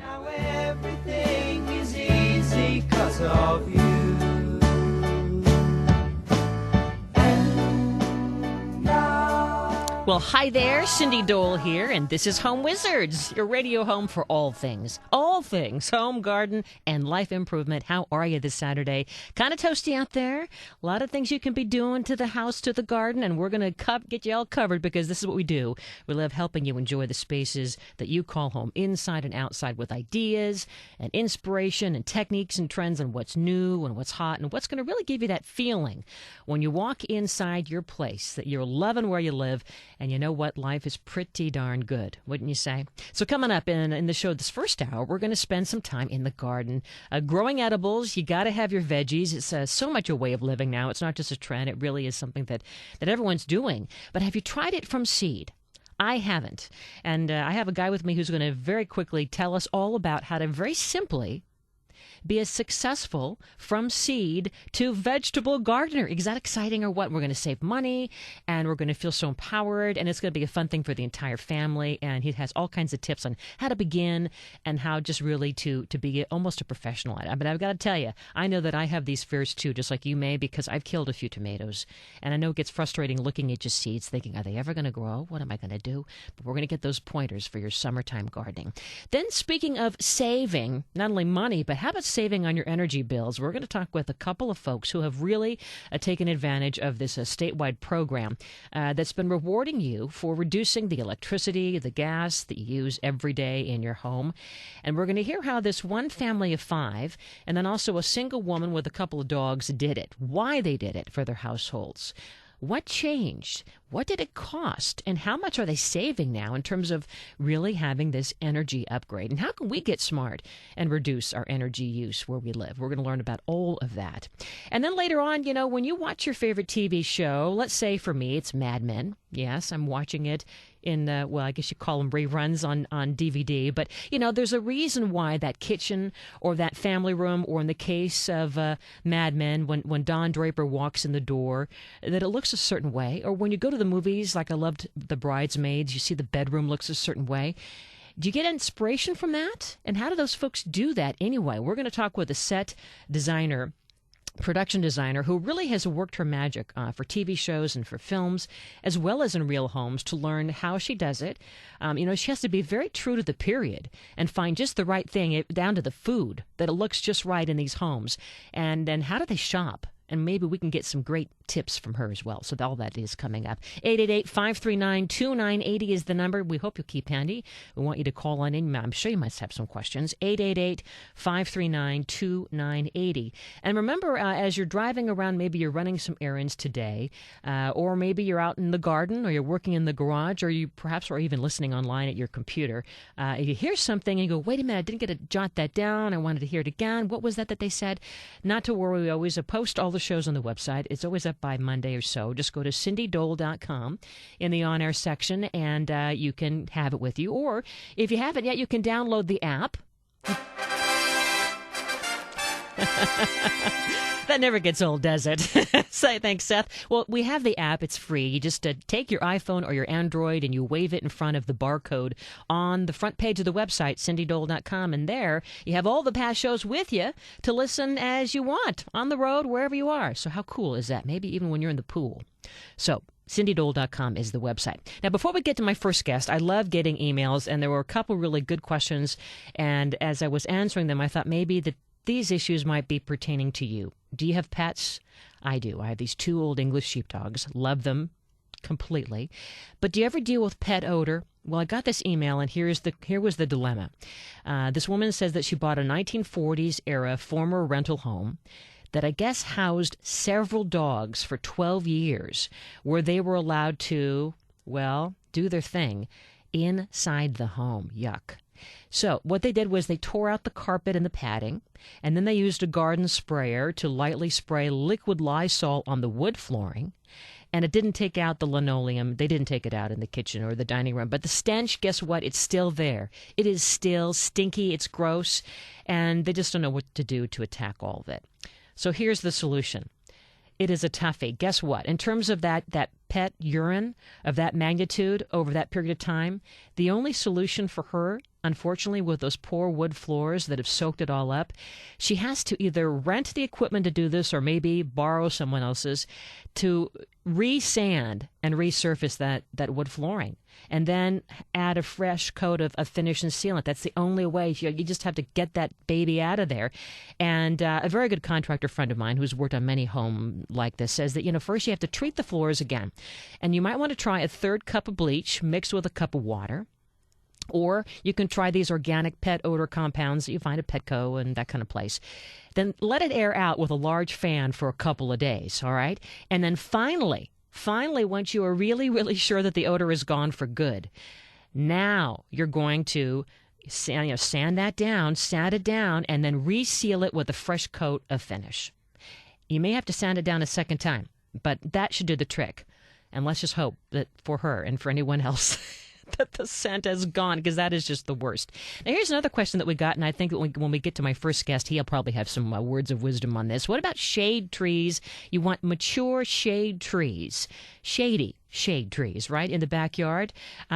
Now everything is easy 'cause of you. Well, hi there, Cindy Dole here, and this is Home Wizards, your radio home for all things home, garden, and life improvement. How are you this Saturday? Kind of toasty out there. A lot of things you can be doing to the house, to the garden, and we're going to get you all covered because this is what we do. We love helping you enjoy the spaces that you call home, inside and outside, with ideas and inspiration and techniques and trends on what's new and what's hot and what's going to really give you that feeling when you walk inside your place that you're loving where you live. And you know what? Life is pretty darn good, wouldn't you say? So coming up in the show this first hour, we're going to spend some time in the garden. Growing edibles, you got to have your veggies. It's so much a way of living now. It's not just a trend. It really is something that everyone's doing. But have you tried it from seed? I haven't. And I have a guy with me who's going to very quickly tell us all about how to very simply be a successful from seed to vegetable gardener. Is that exciting or what? We're going to save money and we're going to feel so empowered, and it's going to be a fun thing for the entire family. And he has all kinds of tips on how to begin and how just really to be almost a professional at it. But I've got to tell you, I know that I have these fears too, just like you may, because I've killed a few tomatoes. And I know it gets frustrating looking at just seeds, thinking, are they ever going to grow? What am I going to do? But we're going to get those pointers for your summertime gardening. Then speaking of saving, not only money, but how about saving on your energy bills? We're going to talk with a couple of folks who have really taken advantage of this statewide program that's been rewarding you for reducing the electricity, the gas that you use every day in your home. And we're going to hear how this one family of 5 and then also a single woman with a couple of dogs did it, why they did it for their households. What changed? What did it cost? And how much are they saving now in terms of really having this energy upgrade? And how can we get smart and reduce our energy use where we live? We're going to learn about all of that. And then later on, you know, when you watch your favorite TV show, let's say for me, it's Mad Men. Yes, I'm watching it in, well, I guess you call them reruns on DVD. But, you know, there's a reason why that kitchen or that family room, or in the case of Mad Men, when Don Draper walks in the door, that it looks a certain way. Or when you go to the movies, like I loved The Bridesmaids, you see the bedroom looks a certain way. Do you get inspiration from that? And how do those folks do that anyway? We're going to talk with a set designer, production designer, who really has worked her magic for TV shows and for films, as well as in real homes, to learn how she does it. You know, she has to be very true to the period and find just the right thing, down to the food, that it looks just right in these homes. And then how do they shop? And maybe we can get some great tips from her as well. So all that is coming up. 888-539-2980 is the number. We hope you'll keep handy. We want you to call on in. I'm sure you must have some questions. 888-539-2980. And remember, as you're driving around, maybe you're running some errands today, or maybe you're out in the garden, or you're working in the garage, or you perhaps are even listening online at your computer. If you hear something and you go, wait a minute, I didn't get to jot that down. I wanted to hear it again. What was that they said? Not to worry. We always post all the shows on the website. It's always up by Monday or so. Just go to cindydole.com in the on-air section, and you can have it with you. Or if you haven't yet, you can download the app. That never gets old, does it? Say thanks, Seth. Well, we have the app. It's free. You just take your iPhone or your Android and you wave it in front of the barcode on the front page of the website, cindydole.com, and there you have all the past shows with you to listen as you want, on the road, wherever you are. So how cool is that? Maybe even when you're in the pool. So cindydole.com is the website. Now, before we get to my first guest, I love getting emails, and there were a couple really good questions, and as I was answering them, I thought maybe that these issues might be pertaining to you. Do you have pets? I do. I have these 2 old English sheepdogs. Love them completely. But do you ever deal with pet odor? Well, I got this email, and here was the dilemma. This woman says that she bought a 1940s era former rental home that I guess housed several dogs for 12 years, where they were allowed to, well, do their thing inside the home. Yuck. So what they did was they tore out the carpet and the padding, and then they used a garden sprayer to lightly spray liquid Lysol on the wood flooring, and it didn't take out the linoleum. They didn't take it out in the kitchen or the dining room. But the stench, guess what? It's still there. It is still stinky. It's gross, and they just don't know what to do to attack all of it. So here's the solution. It is a toughie. Guess what? In terms of that pet urine of that magnitude over that period of time, the only solution for her, unfortunately, with those poor wood floors that have soaked it all up, she has to either rent the equipment to do this or maybe borrow someone else's to re-sand and resurface that wood flooring and then add a fresh coat of finish and sealant. That's the only way. You just have to get that baby out of there. And a very good contractor friend of mine who's worked on many homes like this says that, first you have to treat the floors again. And you might want to try a third cup of bleach mixed with a cup of water. Or you can try these organic pet odor compounds that you find at Petco and that kind of place. Then let it air out with a large fan for a couple of days, all right? And then finally, once you are really, really sure that the odor is gone for good, now you're going to sand it down, and then reseal it with a fresh coat of finish. You may have to sand it down a second time, but that should do the trick. And let's just hope that for her and for anyone else that the scent is gone, because that is just the worst. Now, here's another question that we got, and I think that when we get to my first guest, he'll probably have some words of wisdom on this. What about shade trees? You want mature shade trees, shady shade trees, right, in the backyard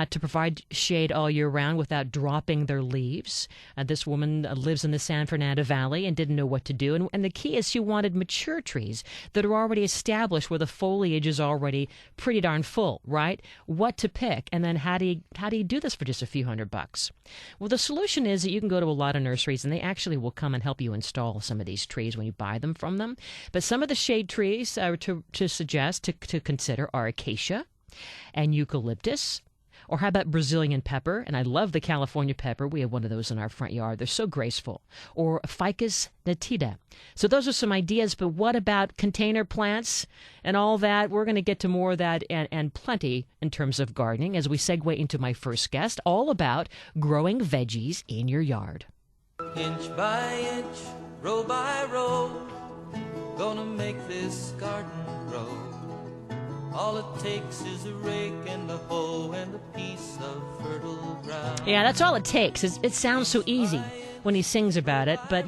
to provide shade all year round without dropping their leaves. This woman lives in the San Fernando Valley and didn't know what to do. And the key is she wanted mature trees that are already established where the foliage is already pretty darn full, right? What to pick, and then how do you do this for just a few $100? Well, the solution is that you can go to a lot of nurseries, and they actually will come and help you install some of these trees when you buy them from them. But some of the shade trees to suggest, to consider, are acacia and eucalyptus, or how about Brazilian pepper? And I love the California pepper. We have one of those in our front yard. They're so graceful. Or Ficus natita. So those are some ideas, but what about container plants and all that? We're going to get to more of that and plenty in terms of gardening as we segue into my first guest, all about growing veggies in your yard. Inch by inch, row by row, gonna make this garden grow. All it takes is a rake and a hoe and a piece of fertile ground. Yeah, that's all it takes. It sounds so easy when he sings about it, but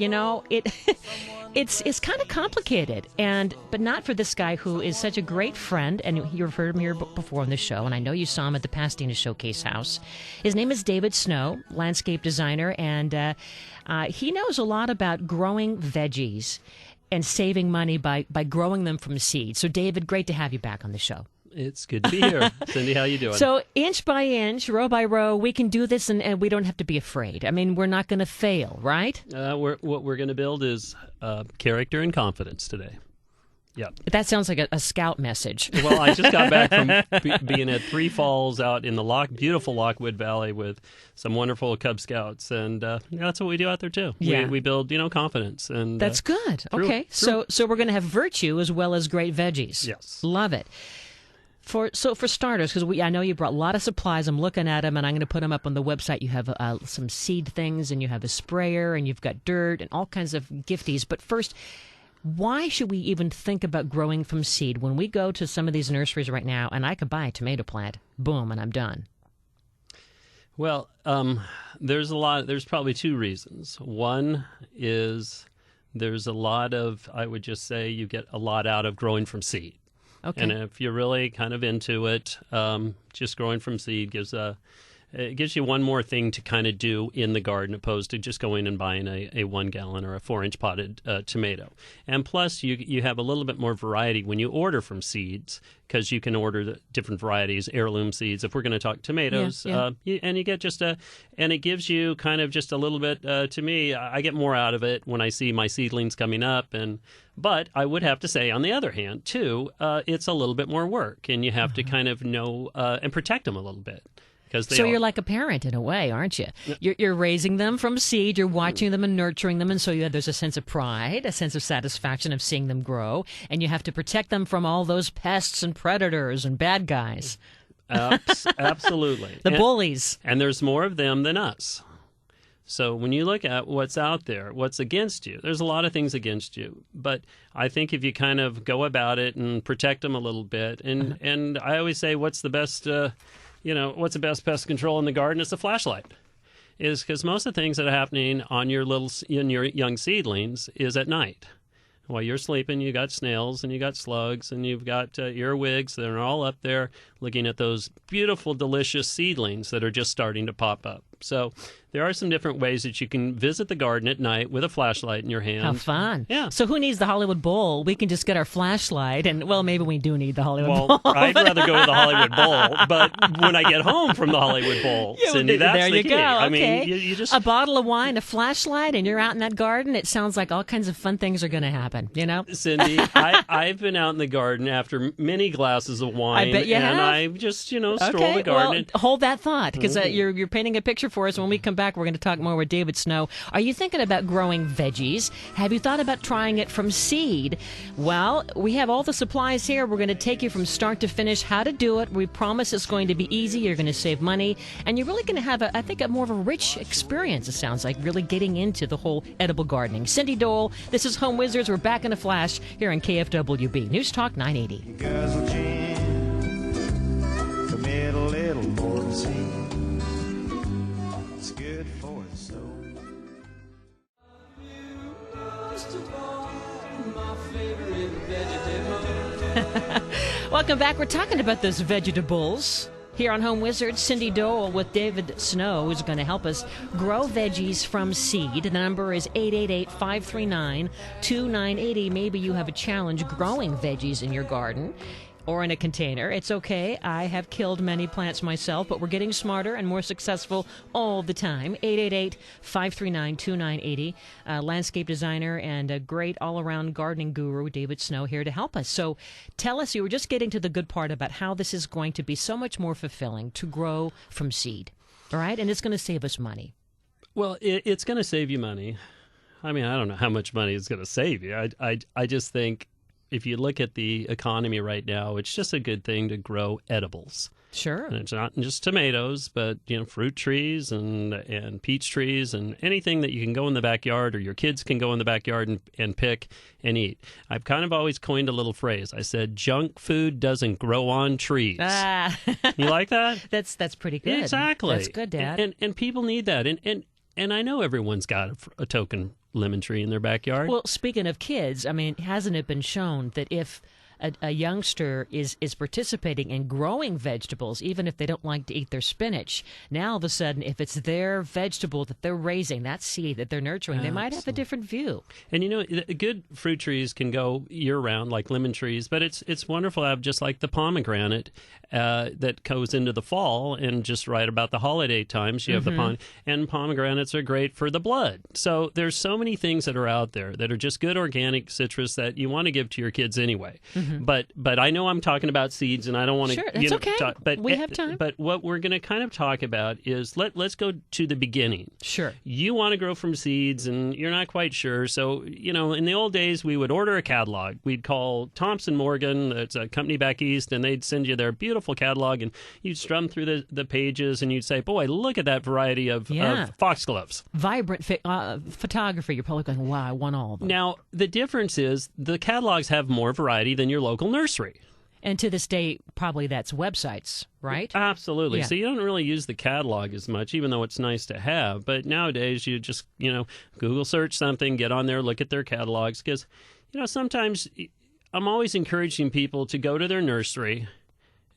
it's kind of complicated, but not for this guy who is such a great friend, and you've heard him here before on the show, and I know you saw him at the Pasadena Showcase House. His name is David Snow, landscape designer, and he knows a lot about growing veggies and saving money by growing them from seed. So, David, great to have you back on the show. It's good to be here. Cindy, how you doing? So, inch by inch, row by row, we can do this, and we don't have to be afraid. I mean, we're not going to fail, right? What we're going to build is character and confidence today. Yeah. That sounds like a scout message. Well, I just got back from being at Three Falls out in the beautiful Lockwood Valley with some wonderful Cub Scouts, and that's what we do out there too. Yeah. We build, confidence, and that's good. Okay, so we're going to have virtue as well as great veggies. Yes, love it. For starters, because I know you brought a lot of supplies. I'm looking at them, and I'm going to put them up on the website. You have some seed things, and you have a sprayer, and you've got dirt, and all kinds of gifties. But first, why should we even think about growing from seed when we go to some of these nurseries right now and I could buy a tomato plant, boom, and I'm done? Well, there's probably two reasons. One is there's a lot of, I would just say you get a lot out of growing from seed. Okay. And if you're really kind of into it, just growing from seed it gives you one more thing to kind of do in the garden opposed to just going and buying a 1 gallon or a 4-inch potted tomato. And plus, you have a little bit more variety when you order from seeds, because you can order the different varieties, heirloom seeds. If we're going to talk tomatoes, and you get and it gives you kind of just a little bit. To me, I get more out of it when I see my seedlings coming up. But I would have to say, on the other hand, too, it's a little bit more work, and you have to kind of know and protect them a little bit. So you're like a parent in a way, aren't you? You're raising them from seed, you're watching them and nurturing them, and so there's a sense of pride, a sense of satisfaction of seeing them grow, and you have to protect them from all those pests and predators and bad guys. Absolutely. The bullies. And there's more of them than us. So when you look at what's out there, what's against you, there's a lot of things against you. But I think if you kind of go about it and protect them a little bit, and I always say, what's the best pest control in the garden? It's a flashlight. Is because most of the things that are happening in your young seedlings is at night. While you're sleeping, you got snails and you got slugs and you've got earwigs that are all up there looking at those beautiful, delicious seedlings that are just starting to pop up. So there are some different ways that you can visit the garden at night with a flashlight in your hand. How fun. Yeah. So who needs the Hollywood Bowl? We can just get our flashlight, and, well, maybe we do need the Hollywood Well, Bowl. I'd rather go to the Hollywood Bowl, but when I get home from the Hollywood Bowl, Cindy, that's there the you key. go. I Okay. mean, you just... A bottle of wine, a flashlight, and you're out in that garden. It sounds like all kinds of fun things are going to happen, you know? Cindy, I've been out in the garden after many glasses of wine, I bet you and have. I just, stroll the garden. Well, hold that thought, because you're painting a picture for us. When we come back, we're going to talk more with David Snow. Are you thinking about growing veggies? Have you thought about trying it from seed? Well, we have all the supplies here. We're going to take you from start to finish how to do it. We promise it's going to be easy. You're going to save money, and you're really going to have, I think, a more of a rich experience, it sounds like, really getting into the whole edible gardening. Cindy Dole, this is Home Wizards. We're back in a flash here on KFWB. News Talk 980. Guzzle gin, commit a little more than sin. It's good for the soul. Welcome back. We're talking about those vegetables here on Home Wizards. Cindy Dole with David Snow, who's going to help us grow veggies from seed. The number is 888-539-2980. Maybe you have a challenge growing veggies in your garden or in a container. It's okay. I have killed many plants myself, but we're getting smarter and more successful all the time. 888-539-2980. Landscape designer and a great all-around gardening guru, David Snow, here to help us. So tell us, you were just getting to the good part about how this is going to be so much more fulfilling to grow from seed, all right? And it's going to save us money. Well, it's going to save you money. I mean, I don't know how much money it's going to save you. I just think if you look at the economy right now, it's just a good thing to grow edibles. Sure. And it's not just tomatoes, but fruit trees and peach trees and anything that you can go in the backyard or your kids can go in the backyard and pick and eat. I've kind of always coined a little phrase. I said, junk food doesn't grow on trees. Ah. You like that? That's pretty good. Exactly. That's good, Dad. And people need that. And I know everyone's got a token lemon tree in their backyard. Well, speaking of kids, I mean, hasn't it been shown that if a youngster is participating in growing vegetables, even if they don't like to eat their spinach, now all of a sudden, if it's their vegetable that they're raising, that seed that they're nurturing, they might have a different view. And good fruit trees can go year-round, like lemon trees, but it's wonderful to have just like the pomegranate that goes into the fall, and just right about the holiday times, you have and pomegranates are great for the blood. So there's so many things that are out there that are just good organic citrus that you want to give to your kids anyway. But I know I'm talking about seeds, and I don't want to. Sure, that's okay. But we have time. But what we're going to kind of talk about is let's go to the beginning. Sure. You want to grow from seeds, and you're not quite sure. So in the old days, we would order a catalog. We'd call Thompson Morgan, that's a company back east, and they'd send you their beautiful catalog, and you'd strum through the pages, and you'd say, "Boy, look at that variety of foxgloves." Vibrant photography. You're probably going, "Wow, I want all of them." Now, the difference is the catalogs have more variety than your local nursery. And to this day, probably that's websites, right? Absolutely. Yeah. So you don't really use the catalog as much, even though it's nice to have. But nowadays, you just, Google search something, get on there, look at their catalogs. Because, sometimes I'm always encouraging people to go to their nursery,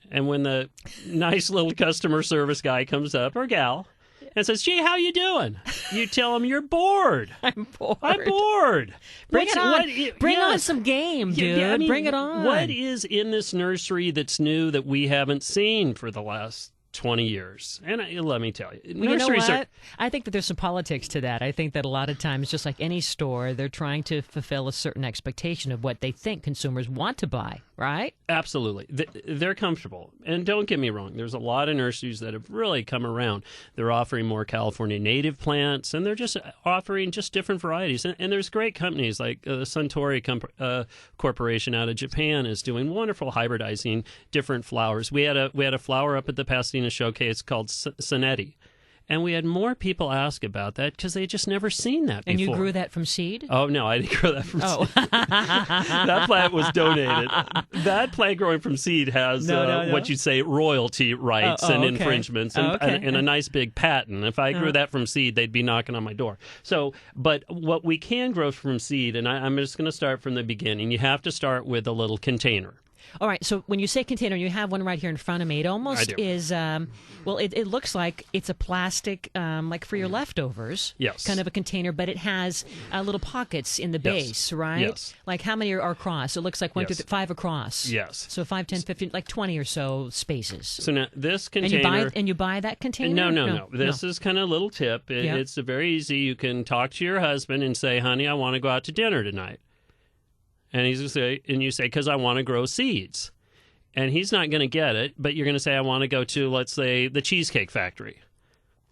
and when the nice little customer service guy comes up, or gal, and says, "Gee, how you doing?" You tell them you're bored. I'm bored. I'm bored. Bring it on. Bring on some game, dude. Yeah, I mean, bring it on. What is in this nursery that's new that we haven't seen for the last 20 years? And let me tell you, Well, nurseries you know what? I think that there's some politics to that. I think that a lot of times, just like any store, they're trying to fulfill a certain expectation of what they think consumers want to buy, right? Absolutely. They're comfortable. And don't get me wrong, there's a lot of nurseries that have really come around. They're offering more California native plants, and they're just offering just different varieties. And there's great companies like the Suntory Corporation out of Japan is doing wonderful hybridizing different flowers. We had a flower up at the Pasadena Showcase called Sonetti. And we had more people ask about that because they had just never seen that before. And you grew that from seed? Oh, no, I didn't grow that from seed. That plant was donated. That plant growing from seed has what you'd say royalty rights and infringements and a nice big patent. If I grew that from seed, they'd be knocking on my door. So, but what we can grow from seed, and I'm just going to start from the beginning, you have to start with a little container. All right, so when you say container, you have one right here in front of me. It almost is, it looks like it's a plastic, like for your leftovers. Yes. Kind of a container, but it has little pockets in the base, right? Yes. Like how many are across? It looks like 1, 2, 3, 5 across. Yes. So 5, 10, 15, like 20 or so spaces. So now this container... And you buy that container? No. This is kind of a little tip. It's very easy. You can talk to your husband and say, honey, I want to go out to dinner tonight. And he's going to say, and you say, because I want to grow seeds. And he's not going to get it, but you're going to say, I want to go to, let's say, the Cheesecake Factory.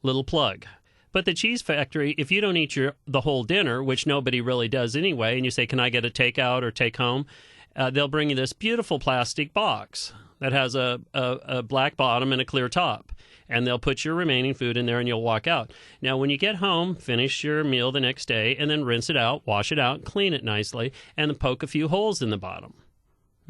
Little plug. But the cheese factory, if you don't eat the whole dinner, which nobody really does anyway, and you say, can I get a takeout or take home? They'll bring you this beautiful plastic box that has a black bottom and a clear top. And they'll put your remaining food in there and you'll walk out. Now, when you get home, finish your meal the next day and then rinse it out, wash it out, clean it nicely, and then poke a few holes in the bottom.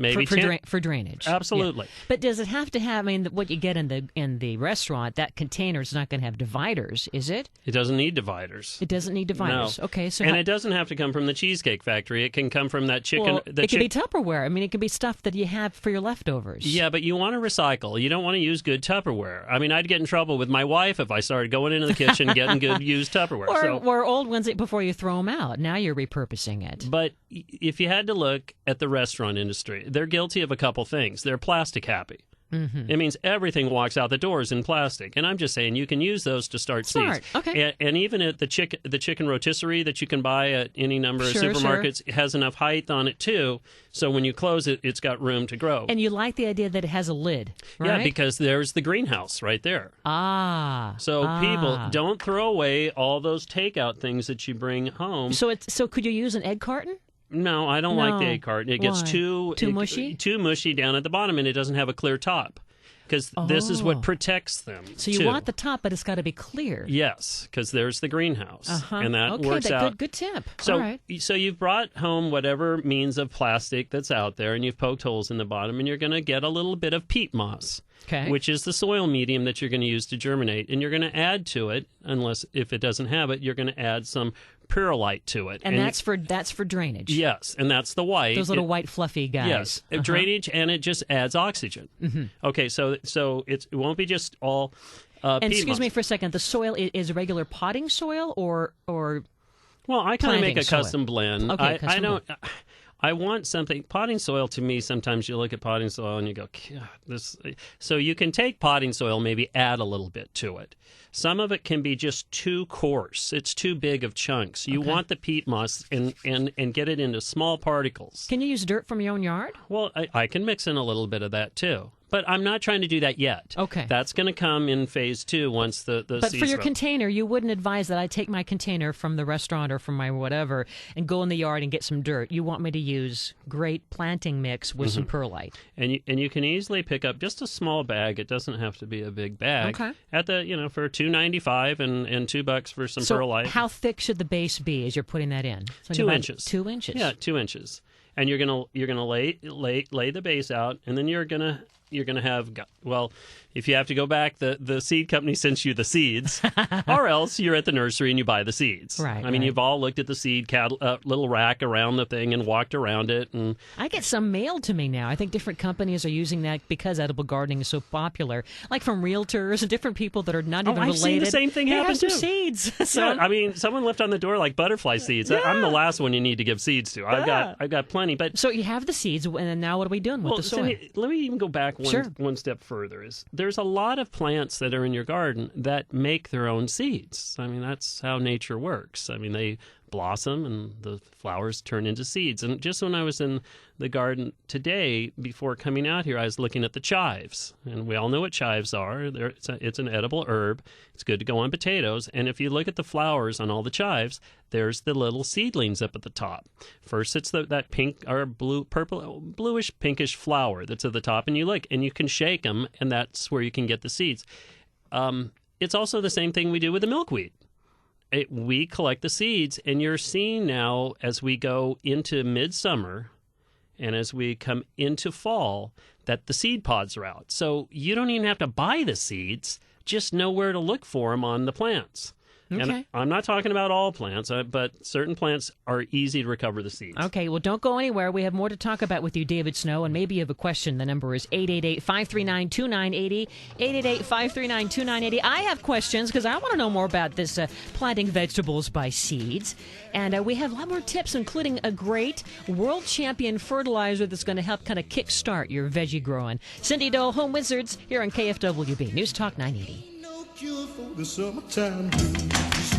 Maybe for drainage. Absolutely. Yeah. But does it have to have, I mean, what you get in the restaurant, that container is not going to have dividers, is it? It doesn't need dividers. It doesn't need dividers. No. Okay. So it doesn't have to come from the Cheesecake Factory. It can come from that chicken. Well, it could be Tupperware. I mean, it could be stuff that you have for your leftovers. Yeah, but you want to recycle. You don't want to use good Tupperware. I mean, I'd get in trouble with my wife if I started going into the kitchen getting good used Tupperware. Or old ones before you throw them out. Now you're repurposing it. But if you had to look at the restaurant industry, they're guilty of a couple things. They're plastic happy. Mm-hmm. It means everything walks out the doors in plastic. And I'm just saying you can use those to start seeds. Okay. And even at the chicken rotisserie that you can buy at any number of supermarkets, it has enough height on it too. So when you close it, it's got room to grow. And you like the idea that it has a lid, right? Yeah, because there's the greenhouse right there. People, don't throw away all those takeout things that you bring home. So could you use an egg carton? No, I don't like the egg carton. It gets too mushy? Too mushy down at the bottom, and it doesn't have a clear top. Because this is what protects them. So you want the top, but it's got to be clear. Yes, because there's the greenhouse, and that works out. Good tip. So, all right. So you've brought home whatever means of plastic that's out there, and you've poked holes in the bottom, and you're going to get a little bit of peat moss, which is the soil medium that you're going to use to germinate, and you're going to add to it, if it doesn't have it, you're going to add some perlite to it. And that's for drainage. Yes, and that's the white. Those little white fluffy guys. Yes, drainage, and it just adds oxygen. Mm-hmm. Okay, so it won't be just all and excuse me for a second, the soil is regular potting soil or well, I kind of make a custom blend. Okay, I don't... I want something. Potting soil, to me, sometimes you look at potting soil and you go, this. So you can take potting soil, maybe add a little bit to it. Some of it can be just too coarse. It's too big of chunks. You want the peat moss and get it into small particles. Can you use dirt from your own yard? Well, I can mix in a little bit of that, too. But I'm not trying to do that yet. Okay. That's going to come in phase 2 once the But for your container, you wouldn't advise that I take my container from the restaurant or from my whatever and go in the yard and get some dirt. You want me to use great planting mix with some perlite. And you can easily pick up just a small bag. It doesn't have to be a big bag. Okay. At the for $2.95 and $2 for some perlite. How thick should the base be as you're putting that in? So 2 inches. 2 inches. Yeah, 2 inches. And you're gonna lay the base out, and then you're gonna have, well, if you have to go back, the seed company sends you the seeds, or else you're at the nursery and you buy the seeds. Right. I mean, you've all looked at the seed little rack around the thing and walked around it. And I get some mailed to me now. I think different companies are using that because edible gardening is so popular, like from realtors and different people that are not even related. I've seen the same thing happen too. Seeds. So yeah, I mean, someone left on the door like butterfly seeds. Yeah. I'm the last one you need to give seeds to. I've got plenty. But so you have the seeds, and now what are we doing with the soil? Cindy, let me even go back one step further. There's a lot of plants that are in your garden that make their own seeds. I mean, that's how nature works. I mean, they blossom and the flowers turn into seeds. And just when I was in the garden today, before coming out here, I was looking at the chives. And we all know what chives are. It's an edible herb. It's good to go on potatoes. And if you look at the flowers on all the chives, there's the little seedlings up at the top. First, it's that pink or bluish pinkish flower that's at the top. And you look and you can shake them, and that's where you can get the seeds. it's also the same thing we do with the milkweed. We collect the seeds, and you're seeing now as we go into midsummer and as we come into fall that the seed pods are out. So you don't even have to buy the seeds, just know where to look for them on the plants. Okay. And I'm not talking about all plants, but certain plants are easy to recover the seeds. Okay, well, don't go anywhere. We have more to talk about with you, David Snow, and maybe you have a question. The number is 888-539-2980, 888-539-2980. I have questions because I want to know more about this planting vegetables by seeds. And we have a lot more tips, including a great world champion fertilizer that's going to help kind of kickstart your veggie growing. Cindy Dole, Home Wizards, here on KFWB News Talk 980. No cure for the summertime blues.